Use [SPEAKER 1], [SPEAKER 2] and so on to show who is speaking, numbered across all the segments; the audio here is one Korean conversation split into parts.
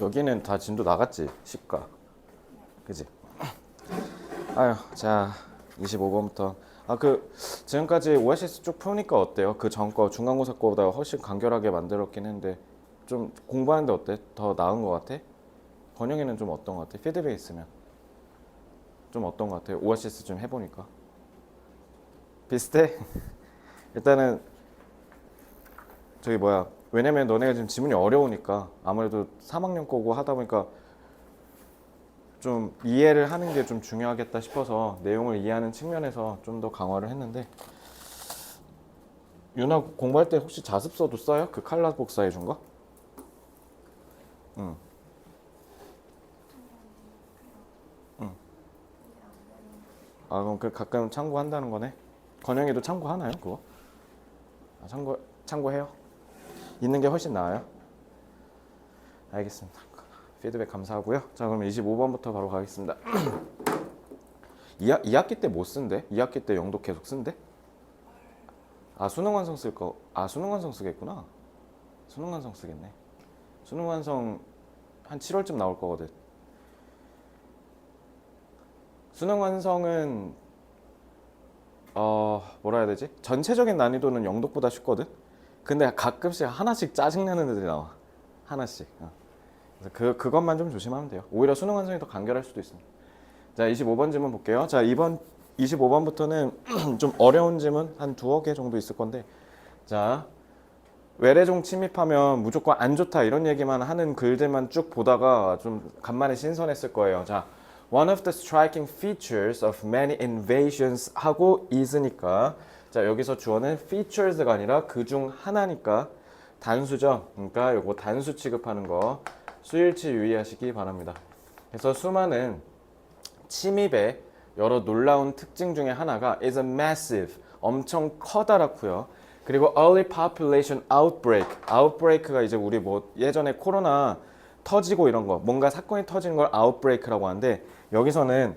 [SPEAKER 1] 여기는 다 진도 나갔지? 10가. 그지? 아유, 자, 25번부터. 지금까지 OSS 쭉 푸니까 어때요? 그 전 거, 중간고사 거보다 훨씬 간결하게 만들었긴 했는데, 좀 공부하는데 어때? 더 나은 것 같아? 번영이는 좀 어떤 것 같아? 피드백 있으면. 좀 어떤 것 같아? OSS 좀 해보니까. 비슷해? 일단은, 왜냐면 너네가 지금 지문이 어려우니까, 아무래도 3학년 거고 하다 보니까, 좀 이해를 하는 게 좀 중요하겠다 싶어서 내용을 이해하는 측면에서 좀 더 강화를 했는데 유나 공부할 때 혹시 자습서도 써요? 그 칼라 복사해 준 거? 응. 그럼 그 가끔 참고한다는 거네. 건영이도 참고하나요, 그거? 참고해요. 있는 게 훨씬 나아요. 알겠습니다. 피드백 감사하고요. 자, 그럼 25번부터 바로 가겠습니다. 2학기 때 못 쓴대? 2학기 때 영도 계속 쓴대? 수능 완성 쓸 거. 수능 완성 쓰겠구나. 수능 완성 쓰겠네. 수능 완성 한 7월쯤 나올 거거든. 수능 완성은 뭐라 해야 되지? 전체적인 난이도는 영독보다 쉽거든. 근데 가끔씩 하나씩 짜증내는 애들이 나와. 하나씩. 그래서 그것만 좀 조심하면 돼요. 오히려 수능 완성이 더 간결할 수도 있습니다. 자, 25번 질문 볼게요. 자, 이번 25번부터는 좀 어려운 질문 한 두어 개 정도 있을 건데, 자, 외래종 침입하면 무조건 안 좋다 이런 얘기만 하는 글들만 쭉 보다가 좀 간만에 신선했을 거예요. 자, one of the striking features of many invasions 하고 is니까, 자, 여기서 주어는 features가 아니라 그중 하나니까 단수죠. 그러니까 요거 단수 취급하는 거 수일치 유의하시기 바랍니다. 그래서 수많은 침입의 여러 놀라운 특징 중에 하나가 is a massive, 엄청 커다랗고요. 그리고 early population outbreak, outbreak가 이제 우리 뭐 예전에 코로나 터지고 이런 거, 뭔가 사건이 터지는 걸 outbreak라고 하는데 여기서는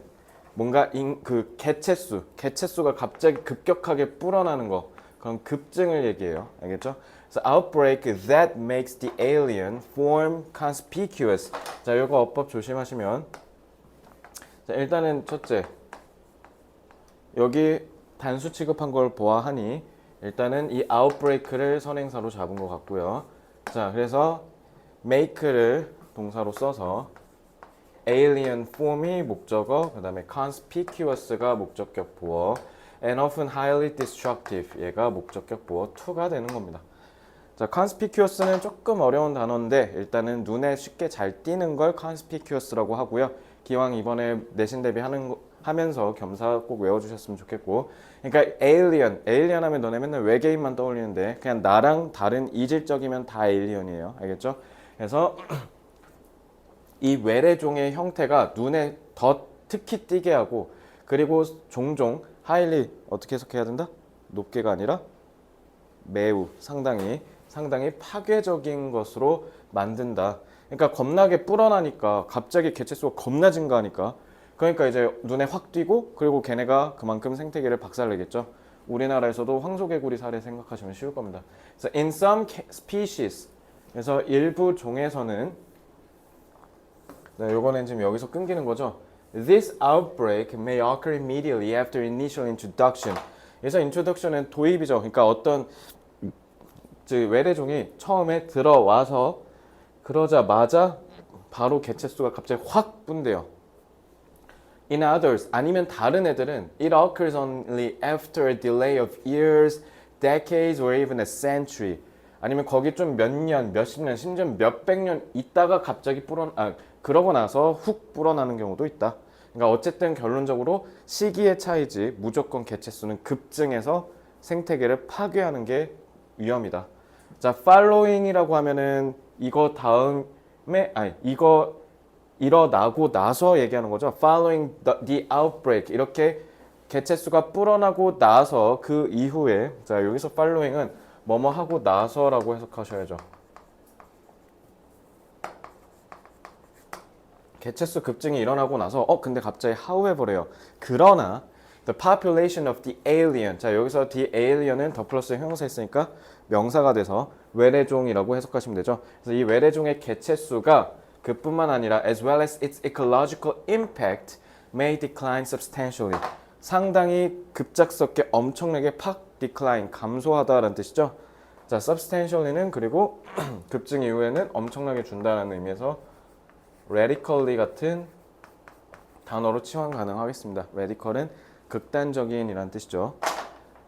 [SPEAKER 1] 뭔가 그 개체수가 갑자기 급격하게 불어나는 거, 그런 급증을 얘기해요. 알겠죠? 그래서 outbreak that makes the alien form conspicuous. 자, 이거 어법 조심하시면. 자, 일단은 첫째, 여기 단수 취급한 걸 보아하니 일단은 이 outbreak를 선행사로 잡은 것 같고요. 자, 그래서 make를 동사로 써서 alien form이 목적어, 그 다음에 conspicuous가 목적격 보어, and often highly destructive 얘가 목적격 보어 2가 되는 겁니다. 자, conspicuous는 조금 어려운 단어인데 일단은 눈에 쉽게 잘 띄는 걸 conspicuous라고 하고요. 기왕 이번에 내신 대비 하면서 겸사 꼭 외워주셨으면 좋겠고, 그러니까 alien 하면 너네 맨날 외계인만 떠올리는데 그냥 나랑 다른 이질적이면 다 alien이에요. 알겠죠? 그래서 이 외래종의 형태가 눈에 더 특히 띄게 하고, 그리고 종종 highly 어떻게 해석해야 된다? 높게가 아니라 매우 상당히 파괴적인 것으로 만든다. 그러니까 겁나게 불어나니까 갑자기 개체수가 겁나 증가하니까, 그러니까 이제 눈에 확 띄고 그리고 걔네가 그만큼 생태계를 박살내겠죠. 우리나라에서도 황소개구리 사례 생각하시면 쉬울 겁니다. 그래서 in some species, 그래서 일부 종에서는, 네, 요거는 지금 여기서 끊기는 거죠. This outbreak may occur immediately after initial introduction. 그래서 introduction은 도입이죠. 그러니까 어떤 외래종이 처음에 들어와서 그러자마자 바로 개체수가 갑자기 확 분대요. In others, 아니면 다른 애들은 it occurs only after a delay of years, decades, or even a century. 아니면 거기 좀 몇 년, 몇십 년, 심지어 몇백 년 있다가 갑자기 그러고 나서 훅 불어나는 경우도 있다. 그러니까 어쨌든 결론적으로 시기의 차이지 무조건 개체수는 급증해서 생태계를 파괴하는 게 위험이다. 자, following이라고 하면은 이거 다음에 이거 일어나고 나서 얘기하는 거죠. Following the outbreak, 이렇게 개체수가 불어나고 나서 그 이후에, 자, 여기서 following은 뭐뭐 하고 나서라고 해석하셔야죠. 개체수 급증이 일어나고 나서 근데 갑자기 however래요. 그러나 the population of the alien, 자, 여기서 the alien은 더 플러스 형용사 했으니까 명사가 돼서 외래종이라고 해석하시면 되죠. 그래서 이 외래종의 개체수가 그뿐만 아니라 as well as its ecological impact may decline substantially. 상당히 급작스럽게 엄청나게 팍 decline, 감소하다라는 뜻이죠. 자, substantially는 그리고 급증 이후에는 엄청나게 준다라는 의미에서 radically 같은 단어로 치환 가능하겠습니다. radical은 극단적인이라는 뜻이죠.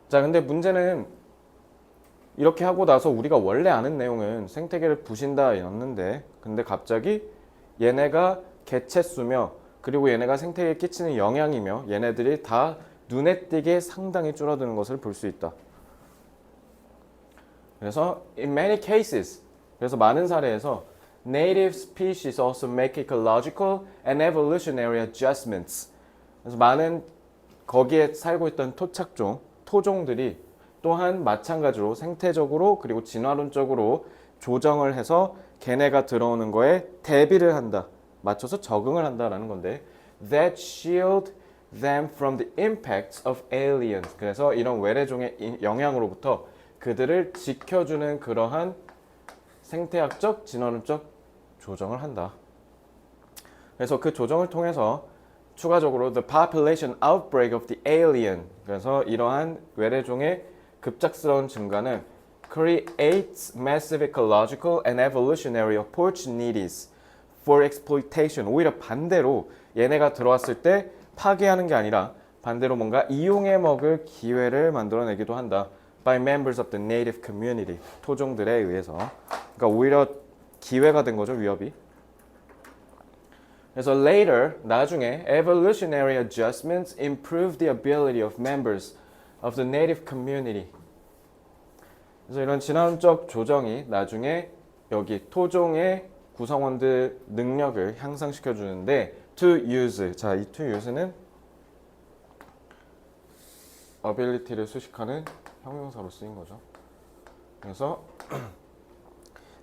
[SPEAKER 1] 자, 근데 문제는 이렇게 하고 나서 우리가 원래 아는 내용은 생태계를 부신다 였는데, 근데 갑자기 얘네가 개체수며 그리고 얘네가 생태계에 끼치는 영향이며 얘네들이 다 눈에 띄게 상당히 줄어드는 것을 볼 수 있다. 그래서 in many cases, 그래서 많은 사례에서 native species also make ecological and evolutionary adjustments. 그래서 많은 거기에 살고 있던 토착종, 토종들이 또한 마찬가지로 생태적으로 그리고 진화론적으로 조정을 해서 걔네가 들어오는 거에 대비를 한다. 맞춰서 적응을 한다라는 건데 that shield them from the impacts of aliens. 그래서 이런 외래종의 영향으로부터 그들을 지켜주는 그러한 생태학적, 진화론적 조정을 한다. 그래서 그 조정을 통해서 추가적으로 the population outbreak of the alien. 그래서 이러한 외래종의 급작스러운 증가는 creates massive ecological and evolutionary opportunities for exploitation. 오히려 반대로 얘네가 들어왔을 때 파괴하는 게 아니라 반대로 뭔가 이용해 먹을 기회를 만들어내기도 한다. by members of the native community. 토종들에 의해서. 그러니까 오히려 기회가 된 거죠, 위협이. 그래서 later, 나중에 evolutionary adjustments improve the ability of members of the native community. 그래서 이런 진화론적 조정이 나중에 여기 토종의 구성원들 능력을 향상시켜 주는데 to use. 자, 이 to use는 ability를 수식하는 형용사로 쓰인 거죠. 그래서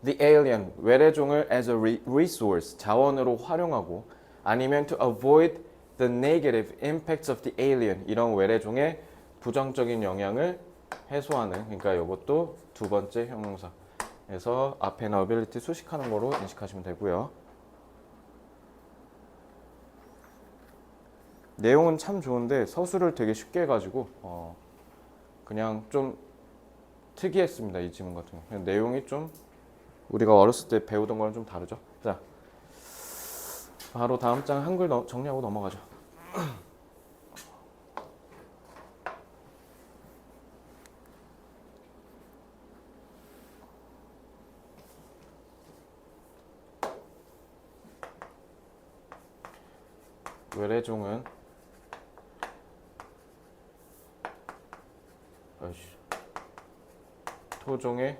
[SPEAKER 1] the alien, 외래종을 as a resource, 자원으로 활용하고 아니면 to avoid the negative impacts of the alien, 이런 외래종의 부정적인 영향을 해소하는, 그러니까 이것도 두 번째 형용사. 그래서 앞에는 ability 수식하는 거로 인식하시면 되고요. 내용은 참 좋은데 서술을 되게 쉽게 해가지고 그냥 좀 특이했습니다. 이 지문 같은 거. 내용이 좀 우리가 어렸을 때 배우던 거랑 좀 다르죠. 자, 바로 다음 장 한글 정리하고 넘어가죠. 외래종은 토종의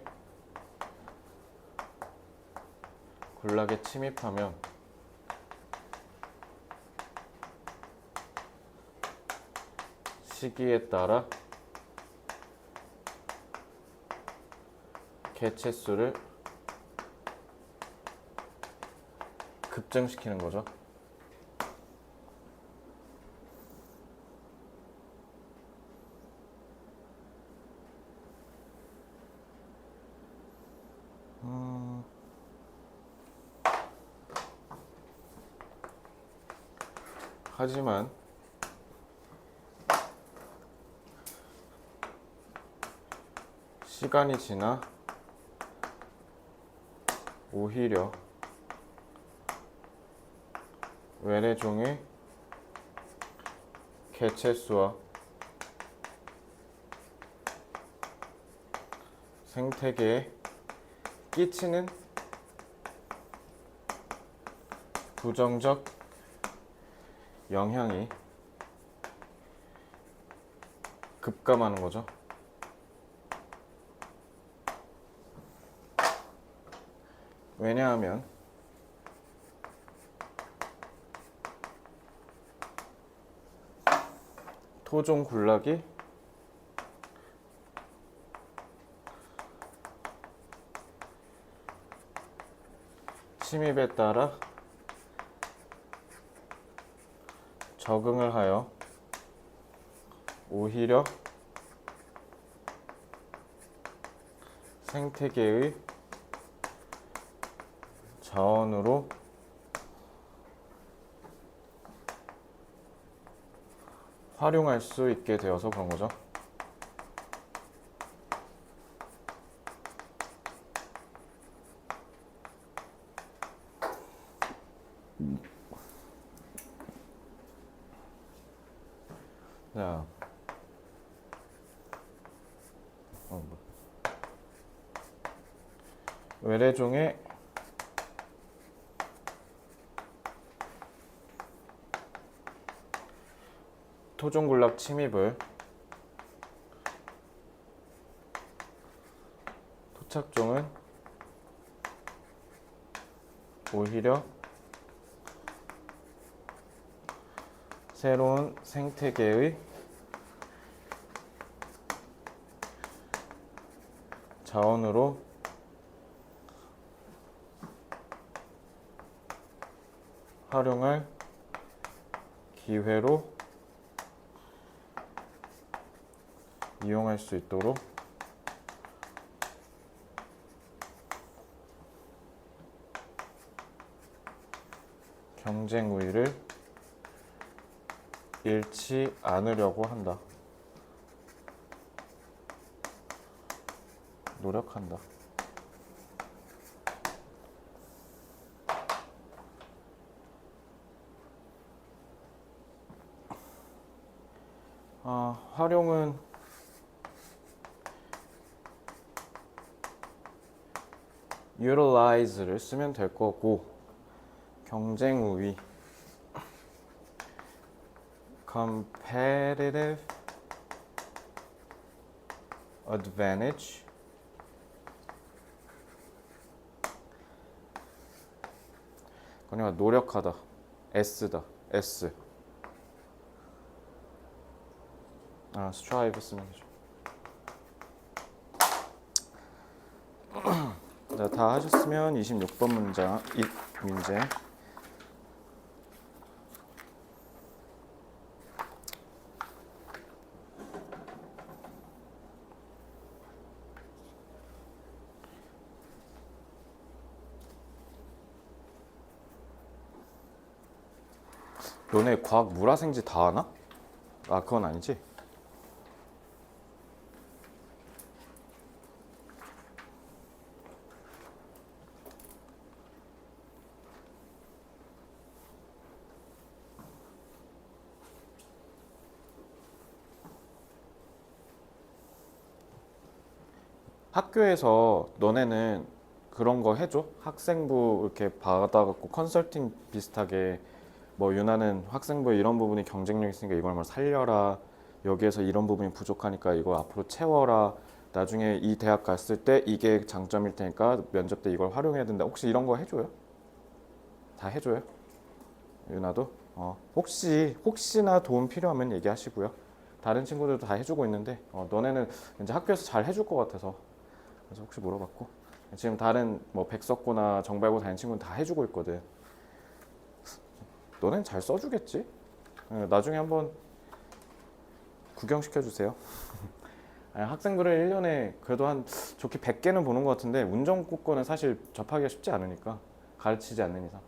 [SPEAKER 1] 군락에 침입하면 시기에 따라 개체수를 급증시키는 거죠. 하지만 시간이 지나 오히려 외래종의 개체수와 생태계에 끼치는 부정적 영향이 급감하는 거죠. 왜냐하면 토종 군락이 침입에 따라 적응을 하여 오히려 생태계의 자원으로 활용할 수 있게 되어서 그런 거죠. 자, 외래종의 토종군락 침입을 토착종은 오히려 새로운 생태계의 자원으로 활용할 기회로 이용할 수 있도록 경쟁 우위를 잃지 않으려고 한다. 노력한다. 활용은 utilize를 쓰면 될 거고, 경쟁 우위 competitive advantage 그러니까 노력하다. S다. S. strive 쓰면 되죠. 자, 다 하셨으면 26번 문장, 이 문제. 너네 과학 물화생지 다 하나? 그건 아니지? 학교에서 너네는 그런 거 해줘? 학생부 이렇게 받아갖고 컨설팅 비슷하게 뭐 유나는 학생부에 이런 부분이 경쟁력 있으니까 이걸 뭐 살려라. 여기에서 이런 부분이 부족하니까 이거 앞으로 채워라. 나중에 이 대학 갔을 때 이게 장점일 테니까 면접 때 이걸 활용해야 된다. 혹시 이런 거 해줘요? 다 해줘요? 유나도? 혹시나 도움 필요하면 얘기하시고요. 다른 친구들도 다 해주고 있는데 너네는 이제 학교에서 잘 해줄 것 같아서 그래서 혹시 물어봤고 지금 다른 뭐 백석고나 정발고 다니는 친구는 다 해주고 있거든. 너넨 잘 써주겠지? 나중에 한번 구경시켜주세요. 학생부를 1년에 그래도 한 좋게 100개는 보는 것 같은데 운전고과는 사실 접하기가 쉽지 않으니까 가르치지 않는 이상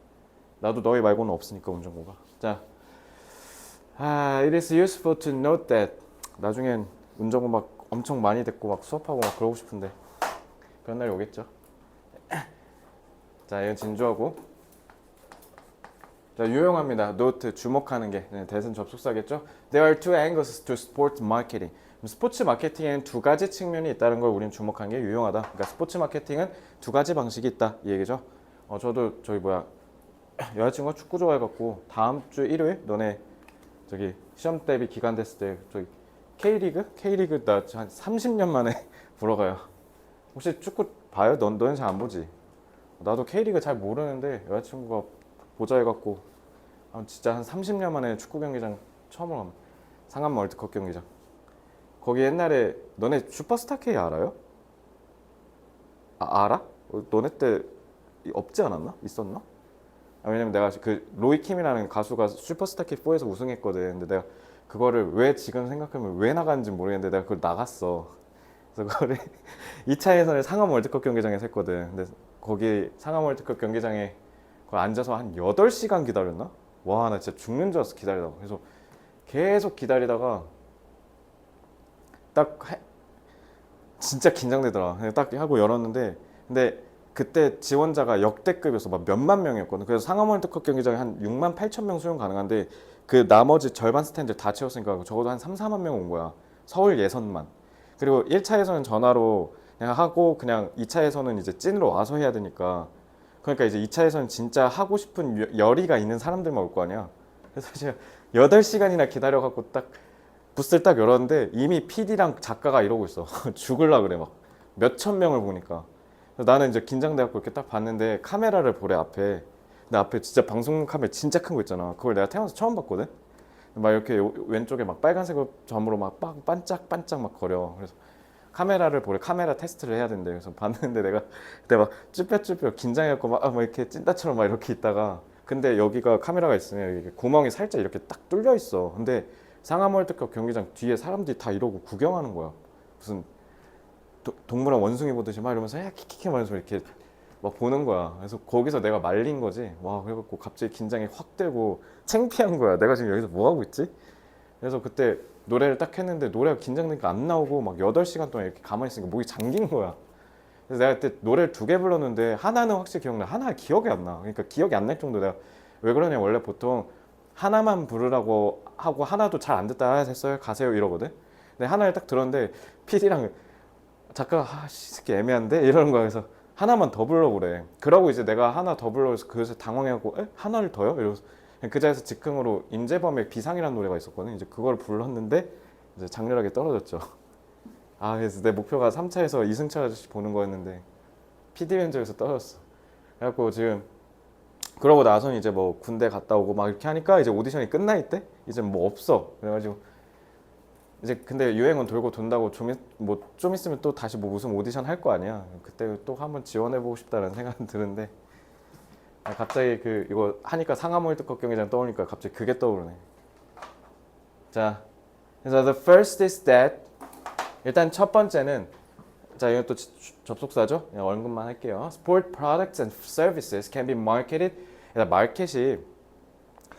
[SPEAKER 1] 나도 너희 말고는 없으니까 운전고가. 자, it is useful to note that 나중엔 운전고 막 엄청 많이 듣고 막 수업하고 막 그러고 싶은데 그런 날이 오겠죠. 자, 이건 진주하고 자, 유용합니다. 노트 주목하는 게 대선 접속사겠죠. There are two angles to sport marketing. 스포츠 마케팅에는 두 가지 측면이 있다는 걸 우린 주목하는 게 유용하다. 그러니까 스포츠 마케팅은 두 가지 방식이 있다 이 얘기죠. 저도 저기 여자친구가 축구 좋아해갖고 다음 주 일요일 너네 저기 시험 대비 기간 됐을 때 저기 K리그 나 한 30년 만에 보러 가요. 혹시 축구 봐요? 너는 잘 안 보지? 나도 K리그 잘 모르는데 여자친구가 보자 해갖고 진짜 한 30년 만에 축구 경기장 처음으로 갑니다. 상암 월드컵 경기장. 거기 옛날에 너네 슈퍼스타 K 알아요? 알아? 너네 때 없지 않았나? 있었나? 왜냐면 내가 그 로이킴이라는 가수가 슈퍼스타 K4에서 우승했거든. 근데 내가 그거를 왜 지금 생각하면 왜 나갔는지 모르겠는데 내가 그걸 나갔어. 그래서 그거를 2차 예선을 상암 월드컵 경기장에서 했거든. 근데 거기 상암 월드컵 경기장에 거기 앉아서 한 8시간 기다렸나? 와, 나 진짜 죽는 줄 알았어 기다리다가. 그래서 계속 기다리다가 딱 진짜 긴장되더라. 그냥 딱 하고 열었는데 근데 그때 지원자가 역대급이어서 막 몇만 명이었거든. 그래서 상암 월드컵 경기장에 한 6만 8천 명 수용 가능한데 그 나머지 절반 스탠드 다 채웠으니까 적어도 한 3, 4만 명 온 거야. 서울 예선만. 그리고 1차에서는 전화로 그냥 하고 그냥 2차에서는 이제 찐으로 와서 해야 되니까 그러니까 이제 2차에서는 진짜 하고 싶은 열의가 있는 사람들만 올 거 아니야. 그래서 제가 8시간이나 기다려갖고 딱 부스를 딱 열었는데 이미 PD랑 작가가 이러고 있어. 죽을라 그래 막 몇천 명을 보니까. 그래서 나는 이제 긴장돼갖고 이렇게 딱 봤는데 카메라를 보래 앞에. 근데 앞에 진짜 방송 카메라 진짜 큰 거 있잖아. 그걸 내가 태어나서 처음 봤거든. 막 이렇게 왼쪽에 막 빨간색 점으로 막 반짝반짝 막 거려. 그래서 카메라를 보래. 카메라 테스트를 해야 된대. 그래서 봤는데 내가 그때 막 쭈뼛쭈뼛 긴장해갖고 막 이렇게 찐따처럼 막 이렇게 있다가 근데 여기가 카메라가 있으면 이게 구멍이 살짝 이렇게 딱 뚫려 있어. 근데 상암 월드컵 경기장 뒤에 사람들이 다 이러고 구경하는 거야. 무슨 동물원 원숭이 보듯이 막 이러면서 야 키키키 하면서 이렇게 막 보는 거야. 그래서 거기서 내가 말린 거지. 와 그래갖고 갑자기 긴장이 확 되고 창피한 거야. 내가 지금 여기서 뭐 하고 있지? 그래서 그때 노래를 딱 했는데 노래가 긴장되니까 안 나오고 막 8시간 동안 이렇게 가만히 있으니까 목이 잠긴 거야. 그래서 내가 그때 노래를 2개 불렀는데 하나는 확실히 기억나. 하나 기억이 안 나. 그러니까 기억이 안 날 정도. 내가 왜 그러냐, 원래 보통 하나만 부르라고 하고 하나도 잘 안 듣다 됐어요 가세요 이러거든. 근데 하나를 딱 들었는데 PD랑 작가가 아씨 새끼 애매한데 이러는 거야. 그래서 하나만 더 불러보래. 그러고 이제 내가 하나 더 불러서 그래서 당황해갖고 에? 하나를 더요? 이러면서 그 자리에서 즉흥으로 임재범의 비상이라는 노래가 있었거든. 이제 그걸 불렀는데 이제 장렬하게 떨어졌죠. 아 그래서 내 목표가 3차에서 이승철 아저씨 보는 거였는데 PD 면접에서 떨어졌어. 그래갖고 지금 그러고 나선 이제 뭐 군대 갔다 오고 막 이렇게 하니까 이제 오디션이 끝나 있대. 이제 뭐 없어. 그래가지고 이제 근데 유행은 돌고 돈다고 좀 있으면 또 다시 뭐 무슨 오디션 할 거 아니야. 그때 또 한번 지원해보고 싶다는 생각은 드는데 갑자기 그 이거 하니까 상암 월드컵 경기장 떠오르니까 갑자기 그게 떠오르네. 자, 그래서 the first is that 일단 첫 번째는 자 이건 또 접속사죠. 그냥 언급만 할게요. Sport products and services can be marketed. 그러니까 마켓이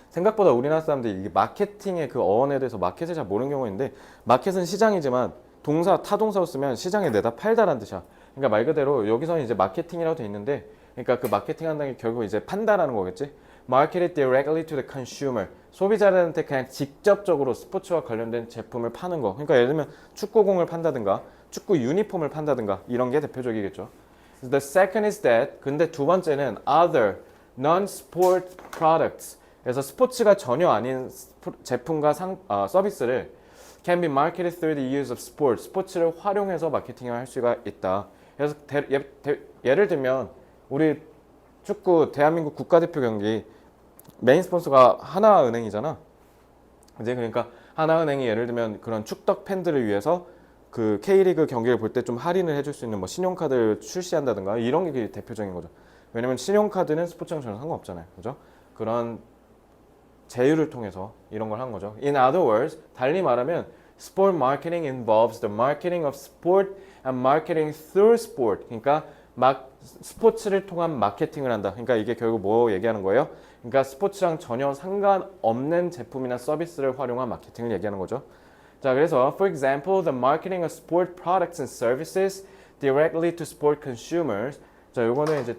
[SPEAKER 1] 생각보다 우리나라 사람들이 이게 마케팅의 그 어원에 대해서 마켓을 잘 모르는 경우가 있는데 마켓은 시장이지만 동사 타동사로 쓰면 시장에 내다 팔다라는 뜻이야. 그러니까 말 그대로 여기서는 이제 마케팅이라고 돼 있는데 그러니까 그 마케팅 한다는 게 결국 이제 판다라는 거겠지. Marketed directly to the consumer. 소비자들한테 그냥 직접적으로 스포츠와 관련된 제품을 파는 거. 그러니까 예를 들면 축구공을 판다든가 축구 유니폼을 판다든가 이런 게 대표적이겠죠. The second is that 근데 두 번째는 other non-sport products. 그래서 스포츠가 전혀 아닌 제품과 서비스를 can be marketed through the use of sport. 스포츠를 활용해서 마케팅을 할 수가 있다. 그래서 예를 들면 우리 축구 대한민국 국가대표 경기 메인 스폰서가 하나은행이잖아. 이제 그러니까 하나은행이 예를 들면 그런 축덕 팬들을 위해서 그 K리그 경기를 볼 때 좀 할인을 해줄 수 있는 뭐 신용카드를 출시한다든가 이런 게 대표적인 거죠. 왜냐면 신용카드는 스포츠랑 전혀 상관없잖아요. 그죠? 그런 제휴를 통해서 이런 걸 한 거죠. In other words, 달리 말하면 sport marketing involves the marketing of sport and marketing through sport. 그러니까 스포츠를 통한 마케팅을 한다. 그러니까 이게 결국 뭐 얘기하는 거예요? 그러니까 스포츠랑 전혀 상관없는 제품이나 서비스를 활용한 마케팅을 얘기하는 거죠. 자, 그래서 for example, the marketing of sport products and services directly to sport consumers. 자, 요거는 이제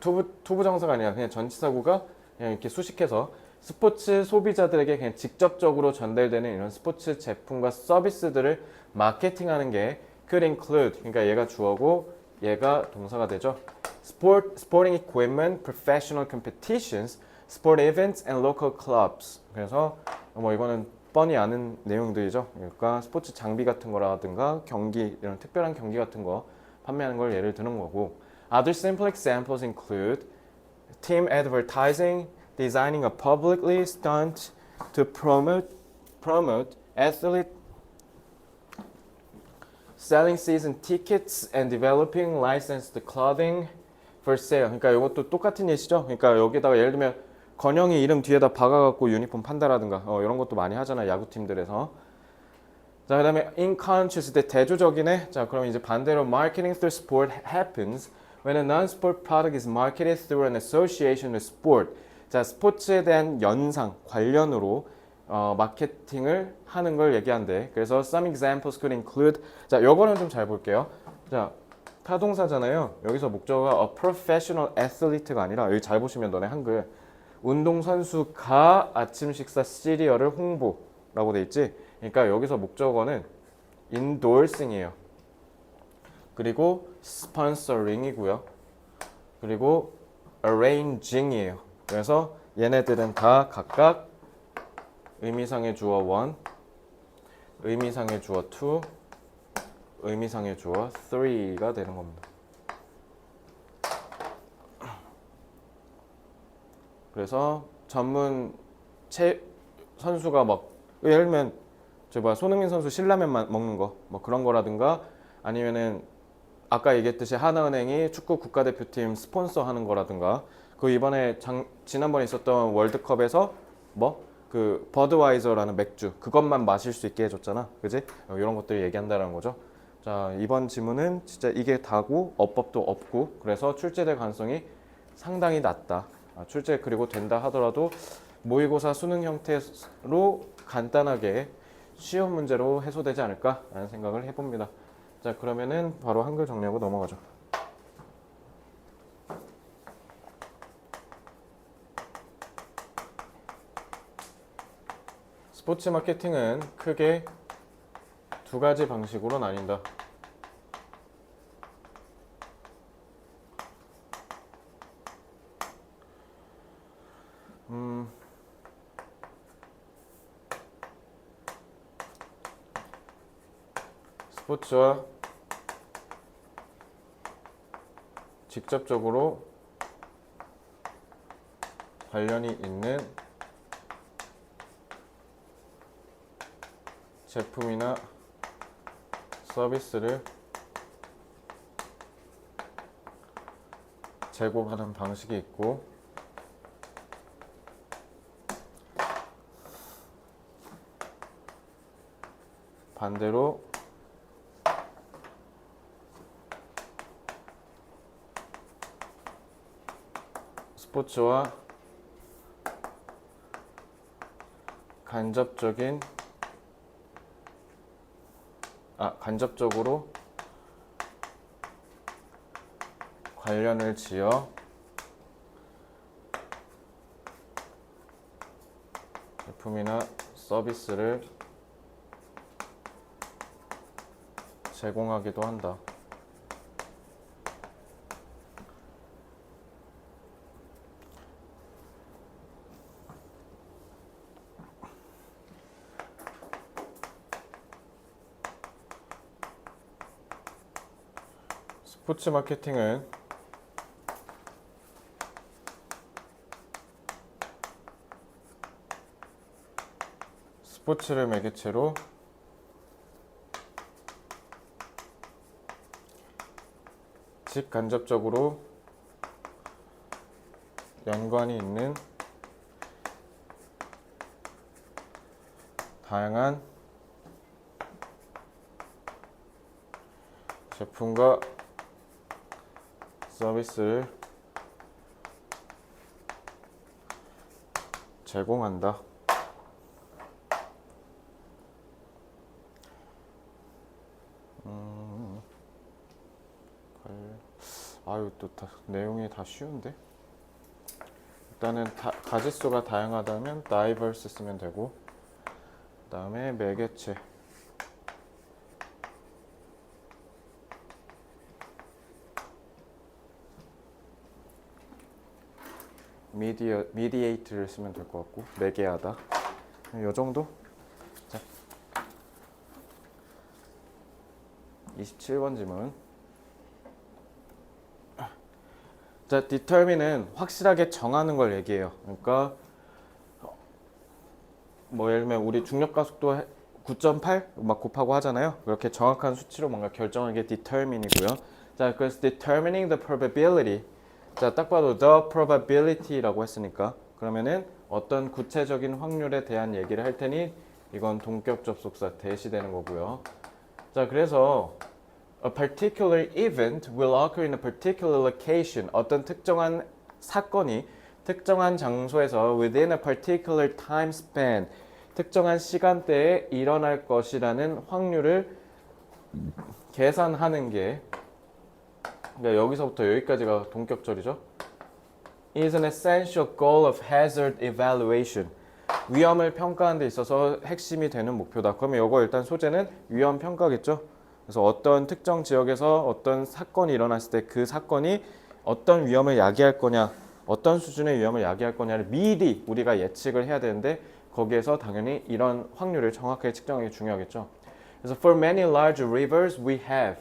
[SPEAKER 1] 투부 정사가 아니라 그냥 전치사구가 그냥 이렇게 수식해서 스포츠 소비자들에게 그냥 직접적으로 전달되는 이런 스포츠 제품과 서비스들을 마케팅하는 게 could include. 그러니까 얘가 주어고 얘가 동사가 되죠. Sporting equipment, professional competitions, sport events, and local clubs. 그래서 뭐 이거는 뻔히 아는 내용들이죠. 그러니까 스포츠 장비 같은 거라든가 경기 이런 특별한 경기 같은 거 판매하는 걸 예를 드는 거고. Other simple examples include team advertising, designing a publicly stunt to promote athlete, selling season tickets and developing licensed clothing for sale. 그러니까 이것도 똑같은 예시죠. 그러니까 여기다가 예를 들면 건영이 이름 뒤에다 박아갖고 유니폼 판다라든가 이런 것도 많이 하잖아 야구팀들에서. 자, 그다음에 in contrast, 대조적이네. 자, 그럼 이제 반대로 marketing through sport happens when a non-sport product is marketed through an association with sport. 자, 스포츠에 대한 연상, 관련으로 마케팅을 하는 걸 얘기한대. 그래서 some examples could include. 자, 요거는 좀 잘 볼게요. 자, 타동사잖아요. 여기서 목적어가 a professional athlete가 아니라 여기 잘 보시면 너네 한글 운동선수가 아침 식사 시리얼을 홍보라고 돼 있지. 그러니까 여기서 목적어는 endorsing이에요. 그리고 sponsoring이고요. 그리고 arranging이에요. 그래서 얘네들은 다 각각 의미상의 주어 1, 의미상의 주어 2, 의미상의 주어 3가 되는 겁니다. 그래서 전문 선수가 막 예를 들면 손흥민 선수 신라면 먹는 거 뭐 그런 거라든가 아니면은 아까 얘기했듯이 하나은행이 축구 국가대표팀 스폰서 하는 거라든가 그 이번에 지난번에 있었던 월드컵에서 뭐 그 버드와이저라는 맥주 그것만 마실 수 있게 해줬잖아, 그지? 이런 것들 얘기한다는 거죠. 자, 이번 지문은 진짜 이게 다고 어법도 없고 그래서 출제될 가능성이 상당히 낮다. 출제 그리고 된다 하더라도 모의고사 수능 형태로 간단하게 쉬운 문제로 해소되지 않을까라는 생각을 해봅니다. 자, 그러면은 바로 한글 정리하고 넘어가죠. 스포츠 마케팅은 크게 두 가지 방식으로 나뉜다. 스포츠와 직접적으로 관련이 있는 제품이나 서비스를 제공하는 방식이 있고 반대로 스포츠와 간접적으로 관련을 지어 제품이나 서비스를 제공하기도 한다. 스포츠 마케팅은 스포츠를 매개체로 직간접적으로 연관이 있는 다양한 제품과 서비스를 제공한다. 아유, 또 내용이 다 쉬운데? 일단은 가짓수가 다양하다면 diverse 쓰면 되고, 그 다음에 매개체. mediate를 쓰면 될 것 같고, 매개하다. 이 정도? 자, 27번 지문. 자, determine은 확실하게 정하는 걸 얘기해요. 그러니까 뭐 예를 들면 우리 중력가속도 9.8 막 곱하고 하잖아요. 그렇게 정확한 수치로 뭔가 결정하는 게 determine이고요. 자, 그래서 determining the probability. 자, 딱 봐도 the probability라고 했으니까 그러면은 어떤 구체적인 확률에 대한 얘기를 할 테니 이건 동격 접속사 대시되는 거고요. 자, 그래서 A particular event will occur in a particular location. 어떤 특정한 사건이 특정한 장소에서 within a particular time span, 특정한 시간대에 일어날 것이라는 확률을 계산하는 게 그러니까 여기서부터 여기까지가 동격절이죠. is an essential goal of hazard evaluation. 위험을 평가하는 데 있어서 핵심이 되는 목표다. 그러면 이거 일단 소재는 위험 평가겠죠. 그래서 어떤 특정 지역에서 어떤 사건이 일어났을 때 그 사건이 어떤 위험을 야기할 거냐, 어떤 수준의 위험을 야기할 거냐를 미리 우리가 예측을 해야 되는데 거기에서 당연히 이런 확률을 정확하게 측정하기 중요하겠죠. 그래서 for many large rivers we have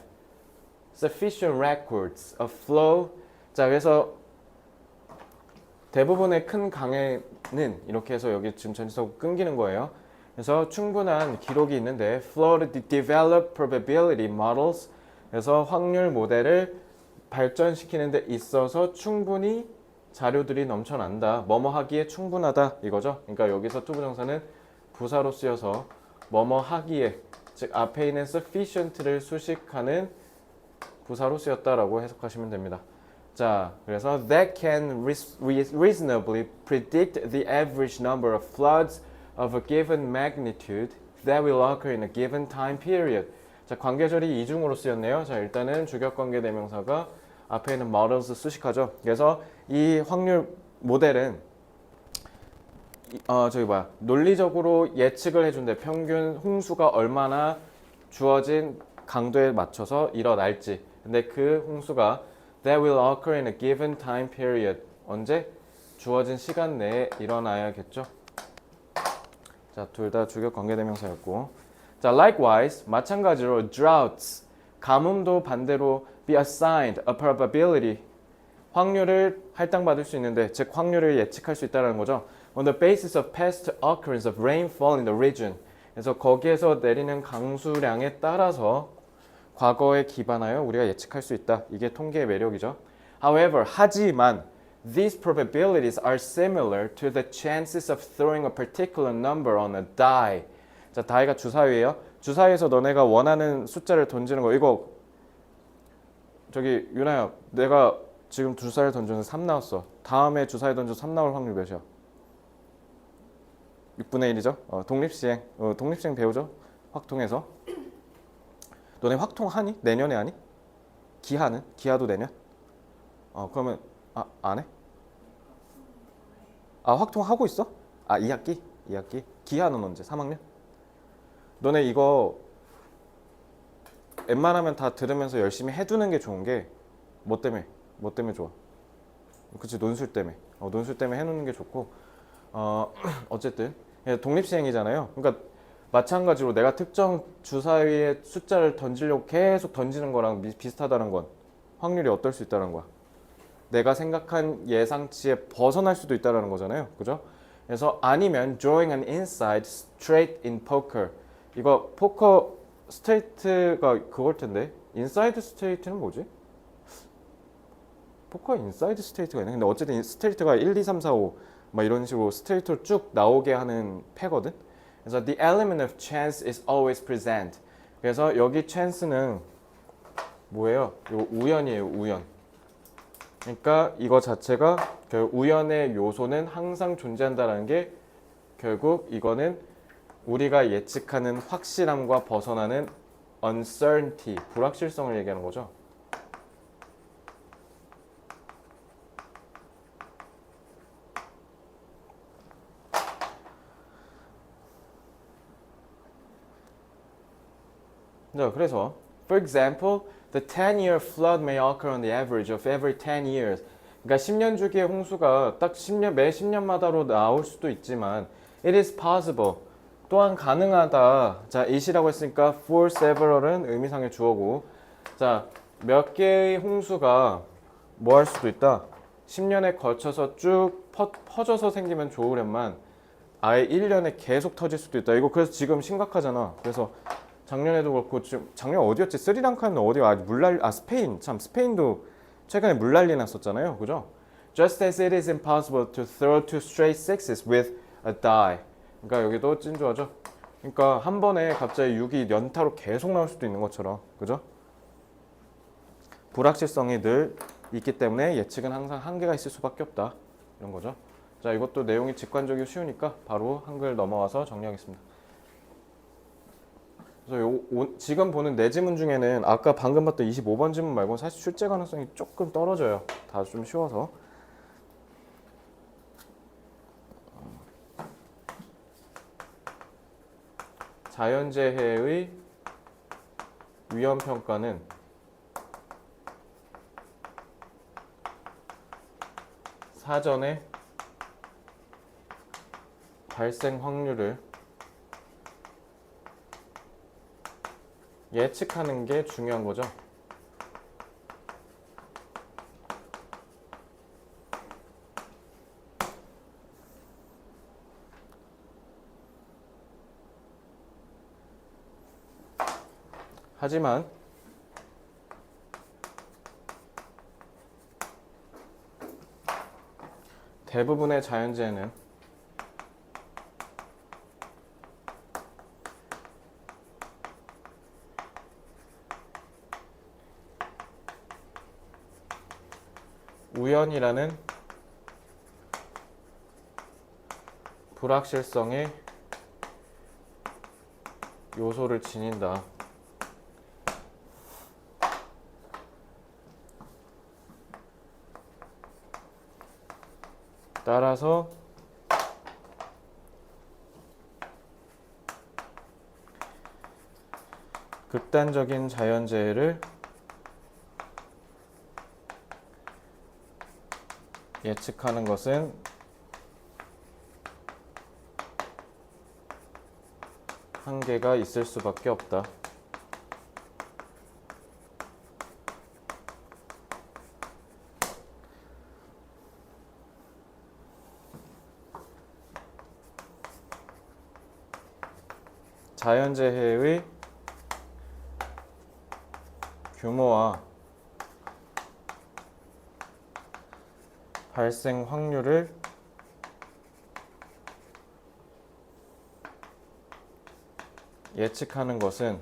[SPEAKER 1] sufficient records of flow. 자, 그래서 대부분의 큰 강에는 이렇게 해서 여기 지금 전치사고 끊기는 거예요. 그래서 충분한 기록이 있는데 flow to develop probability models. 그래서 확률 모델을 발전시키는 데 있어서 충분히 자료들이 넘쳐난다. 뭐뭐 하기에 충분하다 이거죠. 그러니까 여기서 투부정사는 부사로 쓰여서 뭐뭐 하기에 즉 앞에 있는 sufficient를 수식하는 부사로 쓰였다라고 해석하시면 됩니다. 자, 그래서 that can reasonably predict the average number of floods of a given magnitude that will occur in a given time period. 자, 관계절이 이중으로 쓰였네요. 자, 일단은 주격관계 대명사가 앞에 있는 models 수식하죠. 그래서 이 확률 모델은 논리적으로 예측을 해준대. 평균 홍수가 얼마나 주어진 강도에 맞춰서 일어날지. 근데 그 홍수가 that will occur in a given time period. 언제? 주어진 시간 내에 일어나야겠죠. 자, 둘 다 주격 관계대명사였고. 자, likewise 마찬가지로 droughts 가뭄도 반대로 be assigned a probability 확률을 할당받을 수 있는데 즉 확률을 예측할 수 있다는 거죠. On the basis of past occurrence of rainfall in the region. 그래서 거기에서 내리는 강수량에 따라서 과거에 기반하여 우리가 예측할 수 있다. 이게 통계의 매력이죠. However, 하지만 these probabilities are similar to the chances of throwing a particular number on a die. 자, die가 주사위예요. 주사위에서 너네가 원하는 숫자를 던지는 거. 이거 저기 유나야, 내가 지금 주사위를 던져서 3 나왔어. 다음에 주사위 던져서 3 나올 확률 몇이야? 6분의 1이죠. 독립시행. 독립시행 배우죠. 확통해서. 너네 확통하니? 내년에 하니? 기하는? 기하도 내년? 그러면 안 해? 확통하고 있어? 2학기? 2학기? 기하는 언제? 3학년? 너네 이거 웬만하면 다 들으면서 열심히 해두는 게 좋은 게 뭐 때문에? 뭐 때문에 좋아? 그치, 논술 때문에. 논술 때문에 해놓는 게 좋고 어쨌든 독립시행이잖아요. 그러니까 마찬가지로 내가 특정 주사위의 숫자를 던지려고 계속 던지는 거랑 비슷하다는 건 확률이 어떨 수 있다는 거야. 내가 생각한 예상치에 벗어날 수도 있다는 거잖아요. 그죠? 그래서 아니면 drawing an inside straight in poker. 이거 포커 스트레이트가 그걸 텐데 인사이드 스트레이트는 뭐지? 포커 인사이드 스트레이트가 있네. 근데 어쨌든 스트레이트가 1, 2, 3, 4, 5 막 이런 식으로 스트레이트로 쭉 나오게 하는 패거든. 그래서 the element of chance is always present. 그래서 여기 chance는 뭐예요? 요 우연이에요, 우연. 그러니까 이거 자체가 우연의 요소는 항상 존재한다는 게 결국 이거는 우리가 예측하는 확실함과 벗어나는 uncertainty, 불확실성을 얘기하는 거죠. 자, 그래서 for example, the 10-year flood may occur on the average of every 10 years. 그러니까 10년 주기의 홍수가 딱 10년 매 10년마다로 나올 수도 있지만 it is possible. 또한 가능하다. 자, it이라고 했으니까 for several은 의미상의 주어고. 자, 몇 개의 홍수가 뭐 할 수도 있다. 10년에 걸쳐서 쭉 퍼져서 생기면 좋으련만 아예 1년에 계속 터질 수도 있다. 이거 그래서 지금 심각하잖아. 그래서 작년에도 그렇고 지금 작년 어디였지? 스리랑카는 어디가 스페인. 참 스페인도 최근에 물난리 났었잖아요. 그죠? Just as it is impossible to throw two straight sixes with a die. 그러니까 여기도 찐주어죠. 그러니까 한 번에 갑자기 6이 연타로 계속 나올 수도 있는 것처럼. 그죠? 불확실성이 늘 있기 때문에 예측은 항상 한계가 있을 수밖에 없다. 이런 거죠. 자, 이것도 내용이 직관적이고 쉬우니까 바로 한글 넘어와서 정리하겠습니다. 그래서 지금 보는 네 지문 중에는 아까 방금 봤던 25번 지문 말고는 사실 출제 가능성이 조금 떨어져요. 다 좀 쉬워서. 자연재해의 위험평가는 사전에 발생 확률을 예측하는 게 중요한 거죠. 하지만 대부분의 자연재해는 우연이라는 불확실성의 요소를 지닌다. 따라서 극단적인 자연재해를 예측하는 것은 한계가 있을 수밖에 없다. 자연재해의 규모와 발생 확률을 예측하는 것은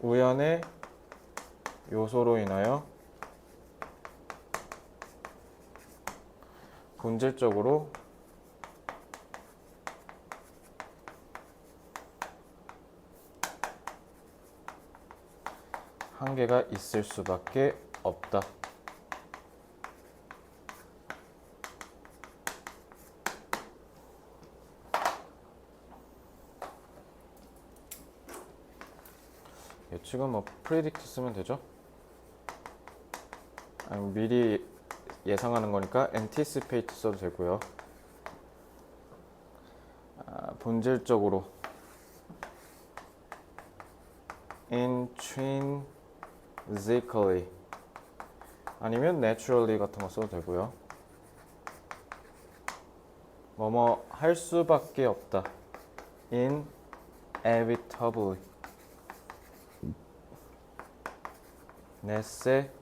[SPEAKER 1] 우연의 요소로 인하여 본질적으로 한계가 있을 수밖에 없다. 예측은 뭐 predict 쓰면 되죠. 아니, 미리 예상하는 거니까 anticipate 써도 되고요. 본질적으로 intrinsically 아니면 naturally 같은 거 써도 되고요. 뭐뭐 할 수밖에 없다. inevitably necessarily.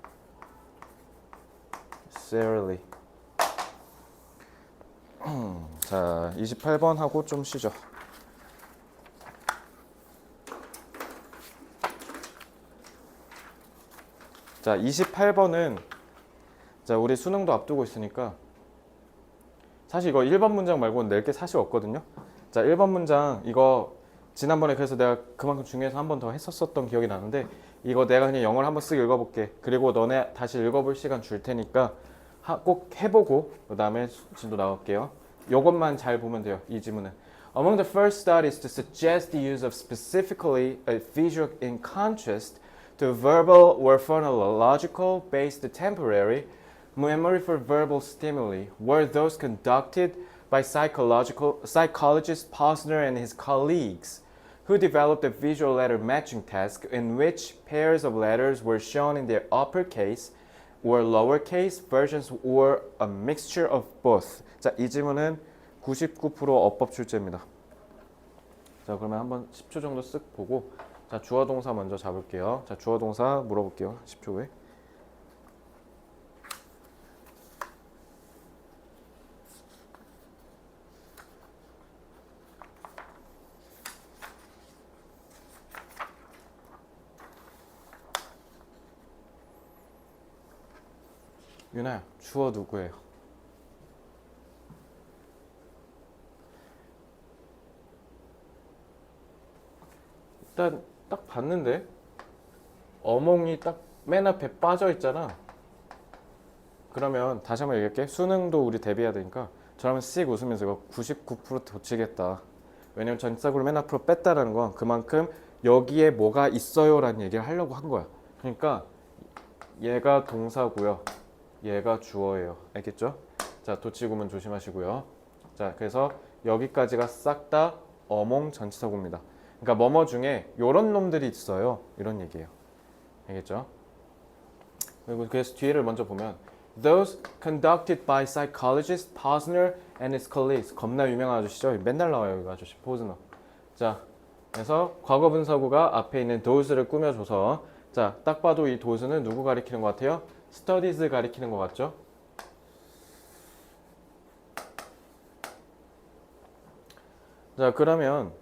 [SPEAKER 1] 자, 28번 하고 좀 쉬죠. 자, 28번은 자, 우리 수능도 앞두고 있으니까 사실 이거 1번 문장 말고는 낼 게 사실 없거든요. 자, 1번 문장 이거 지난번에 그래서 내가 그만큼 중요해서 한 번 더 했었던 기억이 나는데 이거 내가 그냥 영어를 한번 쓱 읽어볼게. 그리고 너네 다시 읽어볼 시간 줄 테니까 꼭 해보고 그 다음에 진도 나갈게요. 요것만 잘 보면 돼요. 이 지문은. Among the first studies to suggest the use of specifically a visual in contrast to verbal or phonological based temporary memory for verbal stimuli were those conducted by psychologist Posner and his colleagues, who developed a visual letter matching task in which pairs of letters were shown in their uppercase or lowercase versions or a mixture of both. 자, 이 지문은 99% 어법 출제입니다. 자, 그러면 한번 10초 정도 쓱 보고 자, 주어 동사 먼저 잡을게요. 자, 주어 동사 물어볼게요. 10초 후에. 유나야, 주어 누구예요? 일단 딱 봤는데 어몽이 딱 맨 앞에 빠져 있잖아. 그러면 다시 한번 얘기할게. 수능도 우리 대비해야 되니까 저라면 씩 웃으면서 이거 99% 도치겠다. 왜냐면 전치사구를 맨 앞으로 뺐다라는 건 그만큼 여기에 뭐가 있어요라는 얘기를 하려고 한 거야. 그러니까 얘가 동사고요. 얘가 주어예요. 알겠죠? 자, 도치구문 조심하시고요. 자, 그래서 여기까지가 싹 다 어몽 전치사구입니다. 그러니까 뭐뭐 중에 요런 놈들이 있어요. 이런 얘기예요. 알겠죠? 그리고 그래서 뒤를 먼저 보면 Those conducted by psychologist Posner and his colleagues. 겁나 유명한 아저씨죠. 맨날 나와요, 이 아저씨. 포즈너. 자, 그래서 과거 분사구가 앞에 있는 those를 꾸며줘서 자, 딱 봐도 이 those는 누구 가리키는 것 같아요? studies 가리키는 것 같죠? 자, 그러면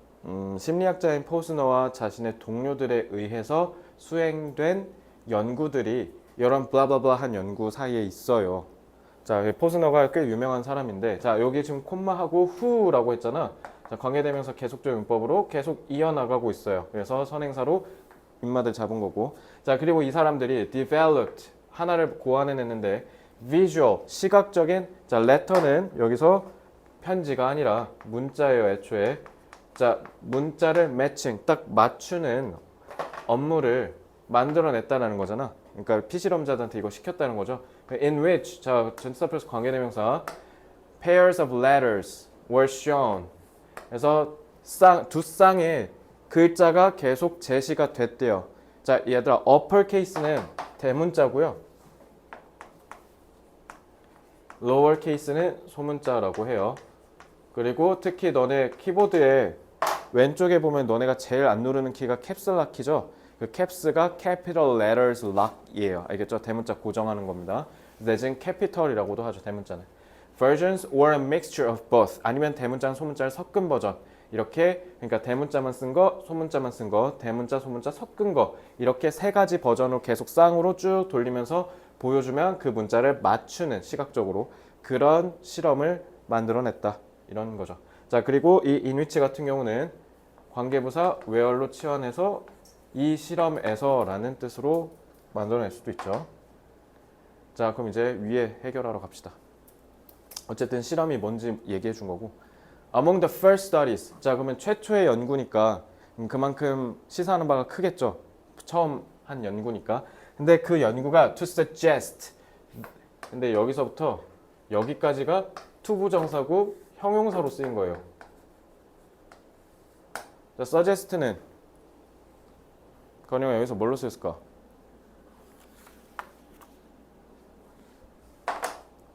[SPEAKER 1] 심리학자인 포스너와 자신의 동료들에 의해서 수행된 연구들이 이런 블라블라블라한 연구 사이에 있어요. 자, 포스너가 꽤 유명한 사람인데 자, 여기 지금 콤마하고 who라고 했잖아. 자, 관계대명사 계속적 용법으로 계속 이어나가고 있어요. 그래서 선행사로 입맛을 잡은 거고. 자, 그리고 이 사람들이 developed 하나를 고안해냈는데 visual 시각적인 자, letter는 여기서 편지가 아니라 문자예요, 애초에. 자, 문자를 matching 딱 맞추는 업무를 만들어냈다는 거잖아. 그러니까 피실험자들한테 이거 시켰다는 거죠. In which 자, 전치사 플러스 관계대명사 pairs of letters were shown. 그래서 두 쌍의 글자가 계속 제시가 됐대요. 자, 얘들아, upper case는 대문자고요. lower case는 소문자라고 해요. 그리고 특히 너네 키보드에 왼쪽에 보면 너네가 제일 안 누르는 키가 캡슐락 키죠. 그 캡스가 capital letters lock이에요. 알겠죠? 대문자 고정하는 겁니다. 내진 capital이라고도 하죠. 대문자는. Versions or a mixture of both. 아니면 대문자랑 소문자를 섞은 버전. 이렇게 그러니까 대문자만 쓴 거, 소문자만 쓴 거, 대문자, 소문자 섞은 거 이렇게 세 가지 버전으로 계속 쌍으로 쭉 돌리면서 보여주면 그 문자를 맞추는 시각적으로 그런 실험을 만들어냈다. 이런 거죠. 자, 그리고 이 인위치 같은 경우는 관계부사 where로 치환해서 이 실험에서라는 뜻으로 만들어낼 수도 있죠. 자, 그럼 이제 위에 해결하러 갑시다. 어쨌든 실험이 뭔지 얘기해 준 거고. Among the first studies. 자, 그러면 최초의 연구니까 그만큼 시사하는 바가 크겠죠. 처음 한 연구니까. 근데 그 연구가 to suggest. 근데 여기서부터 여기까지가 투부정사고 형용사로 쓰인 거예요. 자, suggest는 건영아 여기서 뭘로 쓰였을까?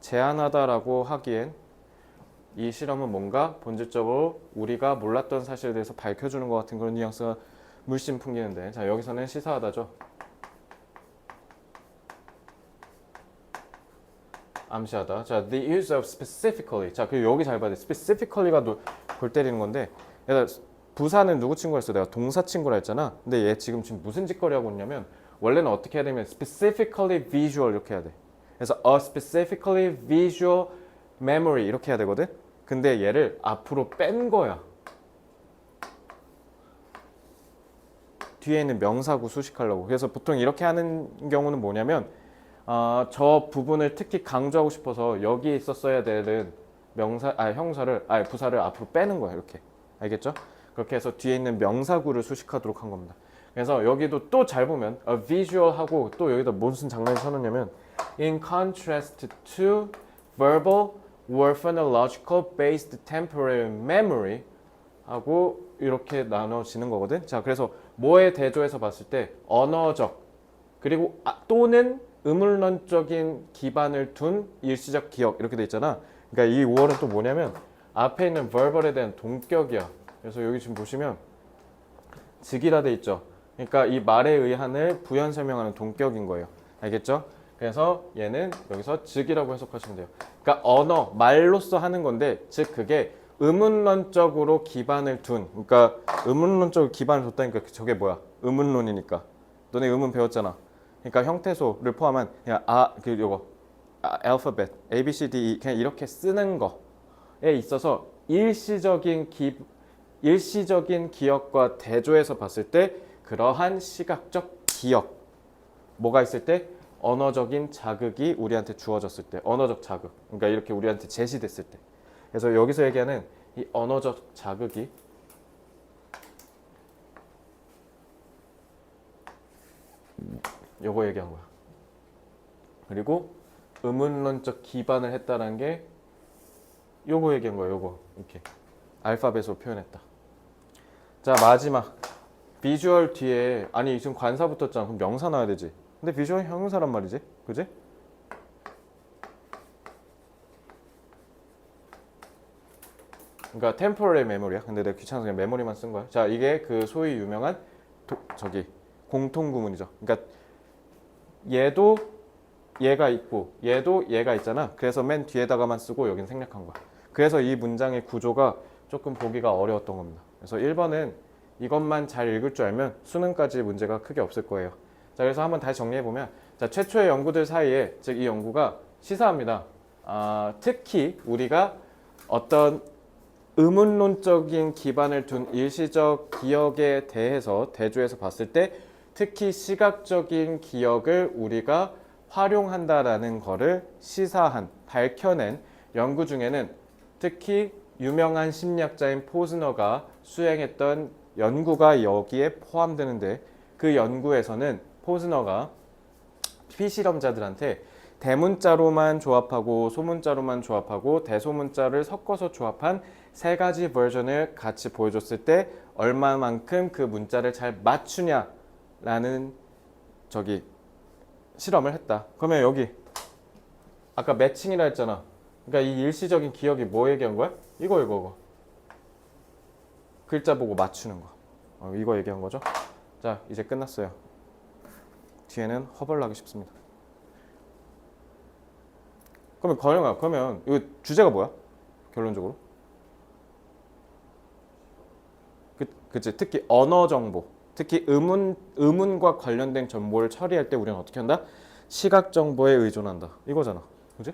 [SPEAKER 1] 제안하다라고 하기엔 이 실험은 뭔가 본질적으로 우리가 몰랐던 사실에 대해서 밝혀주는 것 같은 그런 뉘앙스가 물씬 풍기는데 자, 여기서는 시사하다죠. 암시하다. 자, the use of specifically. 자, 그리고 여기 잘 봐야 돼. specifically가 골 때리는 건데 얘가 부사는 누구 친구라 했어? 내가 동사 친구라 했잖아. 근데 얘 지금 무슨 짓거리 하고 있냐면 원래는 어떻게 해야 되면 specifically visual 이렇게 해야 돼. 그래서 a specifically visual memory 이렇게 해야 되거든. 근데 얘를 앞으로 뺀 거야. 뒤에 있는 명사구 수식하려고. 그래서 보통 이렇게 하는 경우는 뭐냐면 저 부분을 특히 강조하고 싶어서 여기에 있었어야 되는 형사를 부사를 앞으로 빼는 거야. 이렇게. 알겠죠? 그렇게 해서 뒤에 있는 명사구를 수식하도록 한 겁니다. 그래서 여기도 또 잘 보면 visual 하고 또 여기다 무슨 장난을 쳐놓냐면 in contrast to verbal or phonological based temporary memory 하고 이렇게 나눠지는 거거든. 자, 그래서 뭐에 대조해서 봤을 때 언어적 그리고 또는 의문론적인 기반을 둔 일시적 기억 이렇게 돼 있잖아. 그러니까 이 5월은 또 뭐냐면 앞에 있는 verbal에 대한 동격이야. 그래서 여기 지금 보시면 즉이라 돼 있죠. 그러니까 이 말에 의한을 부연 설명하는 동격인 거예요. 알겠죠? 그래서 얘는 여기서 즉이라고 해석하시면 돼요. 그러니까 언어, 말로써 하는 건데 즉 그게 의문론적으로 기반을 둔 그러니까 의문론적으로 기반을 뒀다니까 저게 뭐야? 의문론이니까. 너네 의문 배웠잖아. 그러니까 형태소를 포함한 그냥 요거 알파벳 A, B, C, D, E 그냥 이렇게 쓰는 거에 있어서 일시적인 기억과 대조해서 봤을 때 그러한 시각적 기억 뭐가 있을 때 언어적인 자극이 우리한테 주어졌을 때 언어적 자극 그러니까 이렇게 우리한테 제시됐을 때 그래서 여기서 얘기하는 이 언어적 자극이 요거 얘기한 거야. 그리고 의문론적 기반을 했다는 게 요거 얘기한 거야. 요거 이렇게 알파벳으로 표현했다. 자 마지막 비주얼 뒤에 아니 지금 관사 붙었잖아. 그럼 명사 나와야 되지. 근데 비주얼 형용사란 말이지. 그지? 그러니까 템포럴 메모리야. 근데 내가 귀찮아서 그냥 메모리만 쓴 거야. 자 이게 그 소위 유명한 공통구문이죠. 그러니까 얘도 얘가 있고 얘도 얘가 있잖아. 그래서 맨 뒤에다가만 쓰고 여긴 생략한 거야. 그래서 이 문장의 구조가 조금 보기가 어려웠던 겁니다. 그래서 1번은 이것만 잘 읽을 줄 알면 수능까지 문제가 크게 없을 거예요. 자 그래서 한번 다시 정리해보면 자 최초의 연구들 사이에 즉 이 연구가 시사합니다. 특히 우리가 어떤 의문론적인 기반을 둔 일시적 기억에 대해서 대조해서 봤을 때 특히 시각적인 기억을 우리가 활용한다라는 거를 시사한, 밝혀낸 연구 중에는 특히 유명한 심리학자인 포즈너가 수행했던 연구가 여기에 포함되는데 그 연구에서는 포즈너가 피실험자들한테 대문자로만 조합하고 소문자로만 조합하고 대소문자를 섞어서 조합한 세 가지 버전을 같이 보여줬을 때 얼마만큼 그 문자를 잘 맞추냐라는 실험을 했다. 그러면 여기 아까 매칭이라 했잖아. 그러니까 이 일시적인 기억이 뭐 얘기한 거야? 이거. 글자 보고 맞추는 거. 이거 얘기한 거죠. 자 이제 끝났어요. 뒤에는 허벌나기 쉽습니다. 그러면 거영아, 그러면 이거 주제가 뭐야? 결론적으로? 그치. 특히 언어 정보, 특히 의문과 관련된 정보를 처리할 때 우리는 어떻게 한다? 시각 정보에 의존한다. 이거잖아. 그지?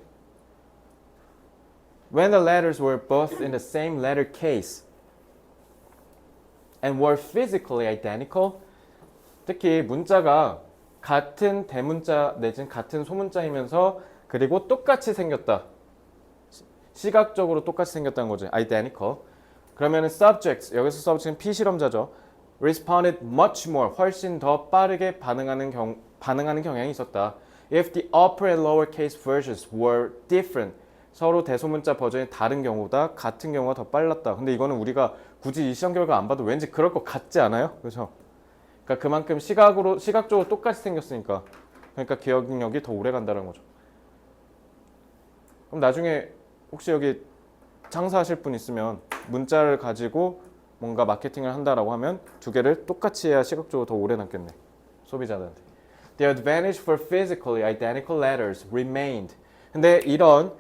[SPEAKER 1] When the letters were both in the same letter case and were physically identical, 특히 문자가 같은 대문자 내지는 같은 소문자이면서 그리고 똑같이 생겼다. 시각적으로 똑같이 생겼다는 거지. identical. 그러면은 subjects, 여기서 subject은 피실험자죠. responded much more, 훨씬 더 빠르게 반응하는 경향이 있었다. If the upper and lower case versions were different, 서로 대소문자 버전이 다른 경우보다 같은 경우가 더 빨랐다. 근데 이거는 우리가 굳이 이 시험 결과 안 봐도 왠지 그럴 것 같지 않아요? 그렇죠? 그러니까 그만큼 시각적으로 똑같이 생겼으니까. 그러니까 기억력이 더 오래 간다는 거죠. 그럼 나중에 혹시 여기 장사하실 분 있으면 문자를 가지고 뭔가 마케팅을 한다라고 하면 두 개를 똑같이 해야 시각적으로 더 오래 남겠네. 소비자들한테. The advantage for physically identical letters remained. 근데 이런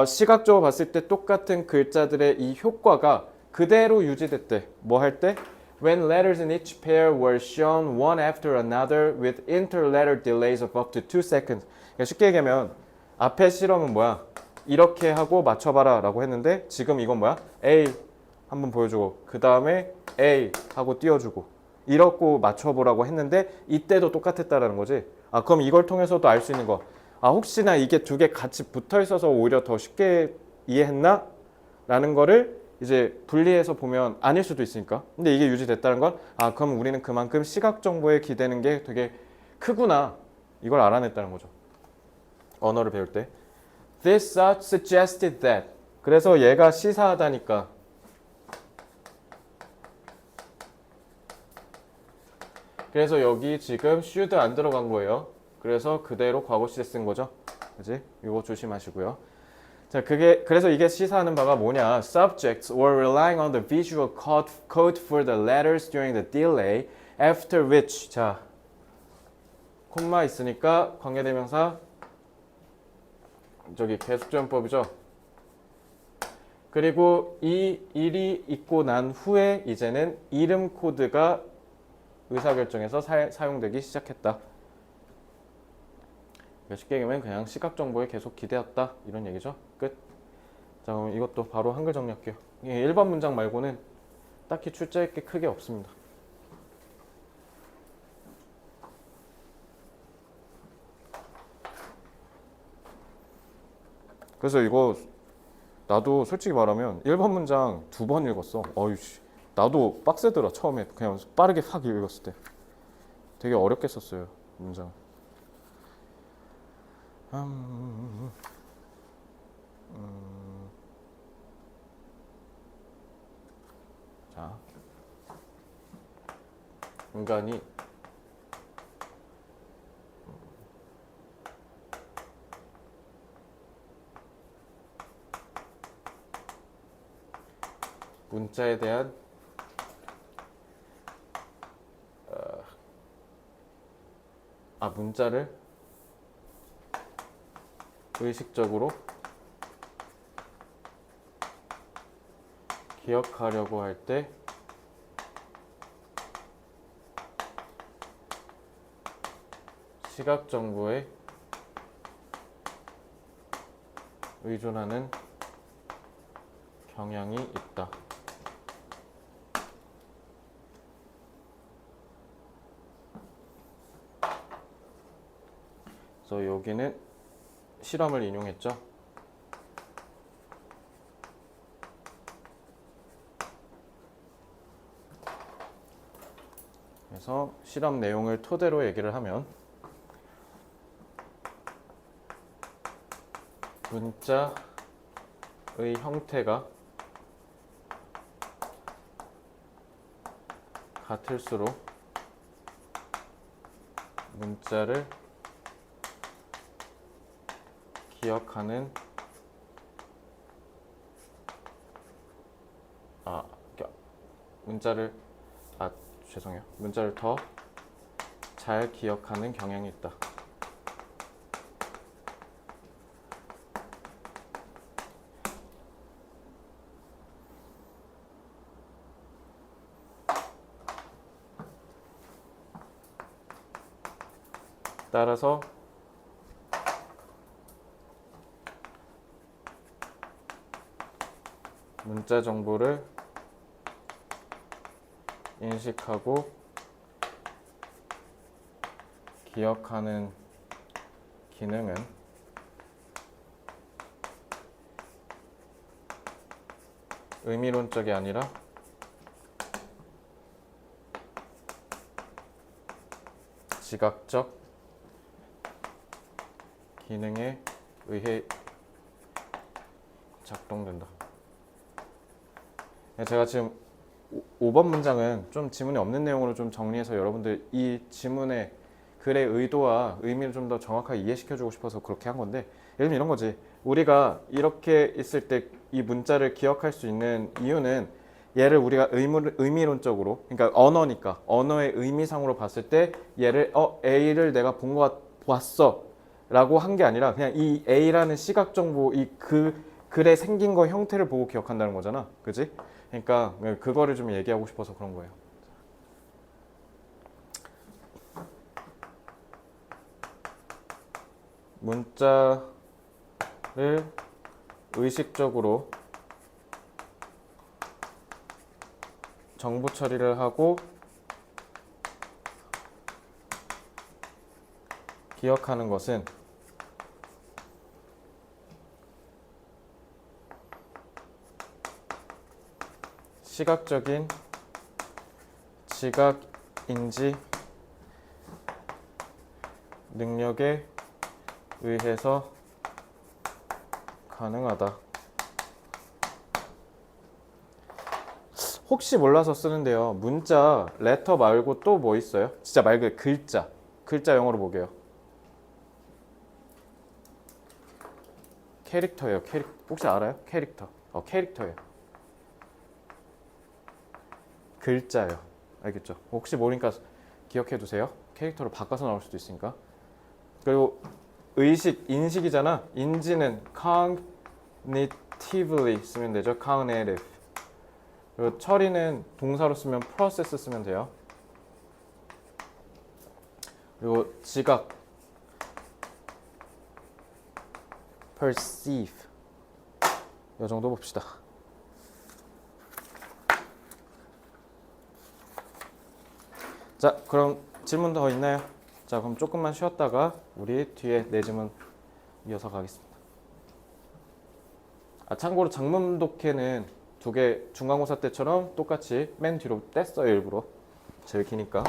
[SPEAKER 1] 시각적으로 봤을 때 똑같은 글자들의 이 효과가 그대로 유지됐대. 뭐 할 때? When letters in each pair were shown one after another with interletter delays of up to 2 seconds. 그러니까 쉽게 얘기하면 앞에 실험은 뭐야? 이렇게 하고 맞춰봐라 라고 했는데 지금 이건 뭐야? A 한번 보여주고 그 다음에 A 하고 띄워주고 이렇게 맞춰보라고 했는데 이때도 똑같았다라는 거지. 그럼 이걸 통해서도 알 수 있는 거. 혹시나 이게 두 개 같이 붙어 있어서 오히려 더 쉽게 이해했나? 라는 거를 이제 분리해서 보면 아닐 수도 있으니까. 근데 이게 유지됐다는 건 그럼 우리는 그만큼 시각 정보에 기대는 게 되게 크구나. 이걸 알아냈다는 거죠. 언어를 배울 때. This suggested that. 그래서 얘가 시사하다니까. 그래서 여기 지금 should 안 들어간 거예요. 그래서 그대로 과거 시제 쓴 거죠. 그지? 이거 조심하시고요. 자, 그래서 이게 시사하는 바가 뭐냐? Subjects were relying on the visual code for the letters during the delay, after which. 자, 콤마 있으니까 관계대명사 계속전법이죠. 그리고 이 일이 있고 난 후에 이제는 이름 코드가 의사결정에서 사용되기 시작했다. 쉽게 얘기하면 그냥 시각 정보에 계속 기대었다 이런 얘기죠. 끝. 자, 그럼 이것도 바로 한글 정리할게요. 1번 문장 말고는 딱히 출제할 게 크게 없습니다. 그래서 이거 나도 솔직히 말하면 1번 문장 2번 읽었어. 어이씨, 나도 빡세더라. 처음에 그냥 빠르게 확 읽었을 때 되게 어렵게 썼어요 문장. 자, 인간이 문자에 대한 문자를 의식적으로 기억하려고 할 때 시각 정보에 의존하는 경향이 있다. 그래서 여기는 실험을 인용했죠. 그래서 실험 내용을 토대로 얘기를 하면 문자의 형태가 같을수록 문자를 기억하는 문자를 더 잘 기억하는 경향이 있다. 따라서 문자 정보를 인식하고 기억하는 기능은 의미론적이 아니라 지각적 기능에 의해 작동된다. 제가 지금 5번 문장은 좀 지문이 없는 내용으로 좀 정리해서 여러분들 이 지문의 글의 의도와 의미를 좀 더 정확하게 이해시켜주고 싶어서 그렇게 한 건데, 예를 들면 이런 거지. 우리가 이렇게 있을 때 이 문자를 기억할 수 있는 이유는 얘를 우리가 의미론적으로, 그러니까 언어니까 언어의 의미상으로 봤을 때 얘를 A를 내가 본 거 봤어 라고 한 게 아니라 그냥 이 A라는 시각 정보, 이 글에 생긴 거 형태를 보고 기억한다는 거잖아. 그지? 그러니까 그거를 좀 얘기하고 싶어서 그런 거예요. 문자를 의식적으로 정보 처리를 하고 기억하는 것은 시각적인 지각 인지 능력에 의해서 가능하다. 혹시 몰라서 쓰는데요. 문자, 레터 말고 또 뭐 있어요? 진짜 말 그대로 글자. 글자 영어로 뭐게요? 캐릭터예요. 혹시 알아요? 캐릭터. 캐릭터예요. 글자예요. 알겠죠? 혹시 모르니까 기억해 두세요. 캐릭터로 바꿔서 나올 수도 있으니까. 그리고 인식이잖아. 인지는 cognitively 쓰면 되죠. cognitive. 그리고 처리는 동사로 쓰면 process 쓰면 돼요. 그리고 지각. perceive. 이 정도 봅시다. 자, 그럼 질문 더 있나요? 자, 그럼 조금만 쉬었다가 우리 뒤에 내지문 이어서 가겠습니다. 참고로 장문 독해는 두 개 중간고사 때처럼 똑같이 맨 뒤로 뗐어요, 일부러. 제일 기니까.